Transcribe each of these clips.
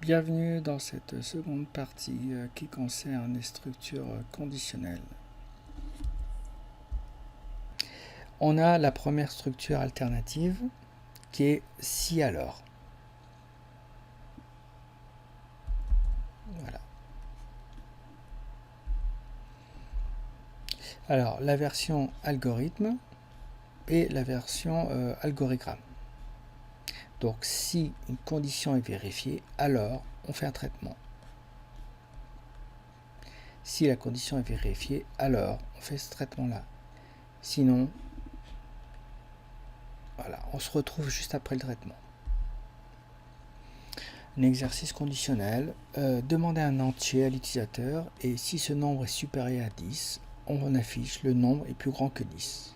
Bienvenue dans cette seconde partie qui concerne les structures conditionnelles. On a la première structure alternative qui est si alors. Voilà. Alors la version algorithme et la version algorithme. Donc si une condition est vérifiée, alors on fait un traitement. Si la condition est vérifiée, alors on fait ce traitement-là. Sinon, voilà, on se retrouve juste après le traitement. Un exercice conditionnel, demander un entier à l'utilisateur et si ce nombre est supérieur à 10, on affiche le nombre est plus grand que 10.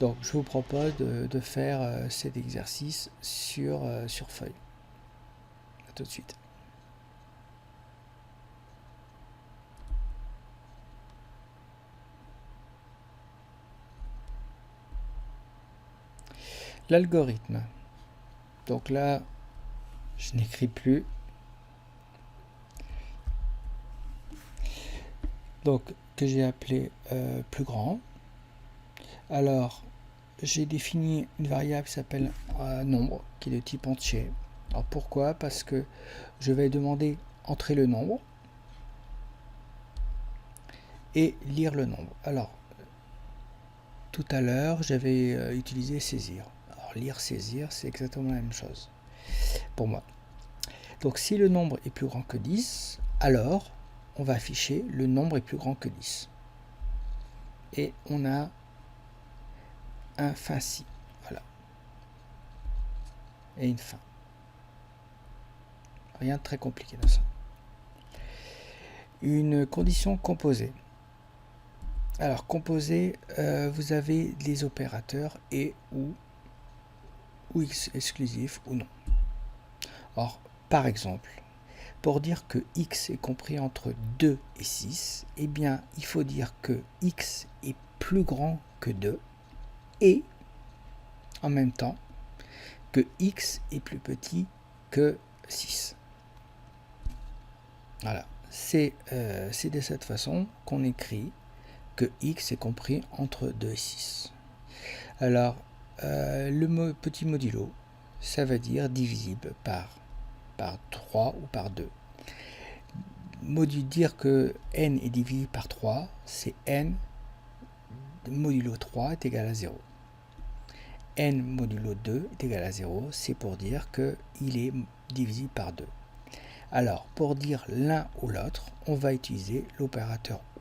Donc je vous propose de faire cet exercice sur feuille. A tout de suite. L'algorithme. Donc là, je n'écris plus. Donc que j'ai appelé plus grand. Alors j'ai défini une variable qui s'appelle nombre, qui est de type entier. Alors pourquoi? Parce que je vais demander entrer le nombre et lire le nombre. Alors tout à l'heure j'avais utilisé saisir. Alors lire, saisir, c'est exactement la même chose pour moi. Donc si le nombre est plus grand que 10, alors on va afficher le nombre est plus grand que 10. Et on a un fin si, voilà, et une fin. Rien de très compliqué dans ça. Une condition composée. Alors composée, vous avez les opérateurs et ou x exclusif ou non. Or, par exemple, pour dire que x est compris entre 2 et 6, eh bien, il faut dire que x est plus grand que 2 et, en même temps, que x est plus petit que 6. Voilà, c'est de cette façon qu'on écrit que x est compris entre 2 et 6. Alors, le petit modulo, ça veut dire divisible par 3 ou par 2. Dire que n est divisible par 3, c'est n modulo 3 est égal à 0. n modulo 2 est égal à 0, c'est pour dire qu'il est divisible par 2. Alors, pour dire l'un ou l'autre, on va utiliser l'opérateur ou.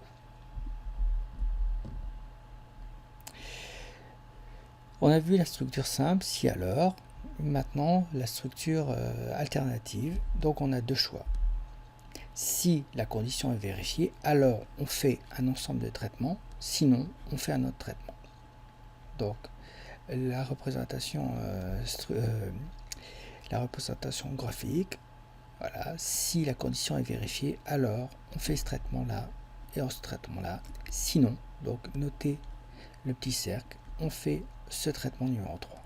On a vu la structure simple, si alors. Maintenant, la structure alternative. Donc, on a deux choix. Si la condition est vérifiée, alors on fait un ensemble de traitements. Sinon, on fait un autre traitement. Donc, la représentation graphique, voilà, si la condition est vérifiée, alors on fait ce traitement-là et ce traitement-là. Sinon, donc notez le petit cercle, on fait ce traitement numéro 3.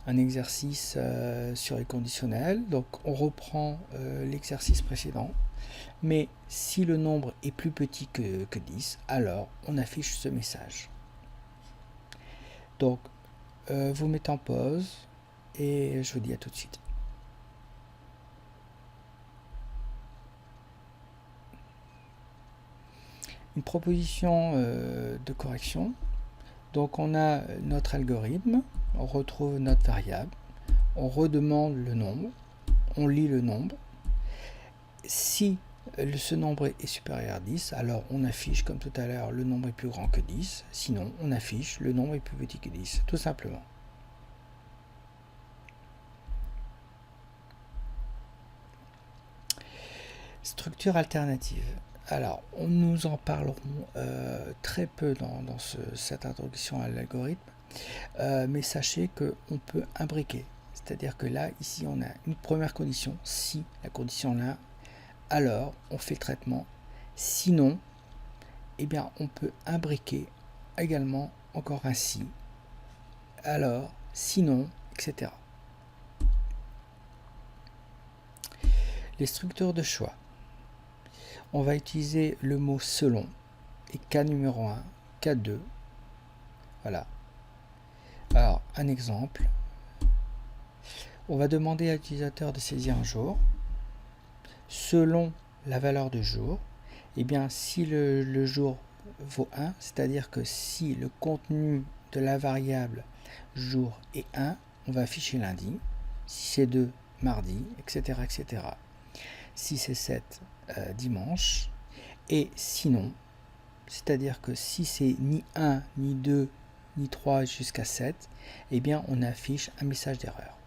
Un exercice sur les conditionnels, donc on reprend l'exercice précédent, mais si le nombre est plus petit que 10, alors on affiche ce message. Donc vous mettez en pause et je vous dis à tout de suite. Une proposition de correction. Donc on a notre algorithme, on retrouve notre variable, on redemande le nombre, on lit le nombre. Si ce nombre est supérieur à 10, alors on affiche comme tout à l'heure le nombre est plus grand que 10, sinon on affiche le nombre est plus petit que 10, tout simplement. Structure alternative. Alors, nous en parlerons très peu dans cette introduction à l'algorithme, mais sachez qu'on peut imbriquer. C'est-à-dire que là, ici, on a une première condition. Si la condition là, alors on fait le traitement. Sinon, eh bien, on peut imbriquer également encore un si. Alors, sinon, etc. Les structures de choix. On va utiliser le mot selon et cas numéro 1, cas 2. Voilà. Alors, un exemple. On va demander à l'utilisateur de saisir un jour. Selon la valeur de jour, et bien si le jour vaut 1, c'est-à-dire que si le contenu de la variable jour est 1, on va afficher lundi. Si c'est 2, mardi, etc. etc. Si c'est 7, dimanche. Et sinon, c'est-à-dire que si c'est ni 1, ni 2, ni 3 jusqu'à 7, eh bien on affiche un message d'erreur.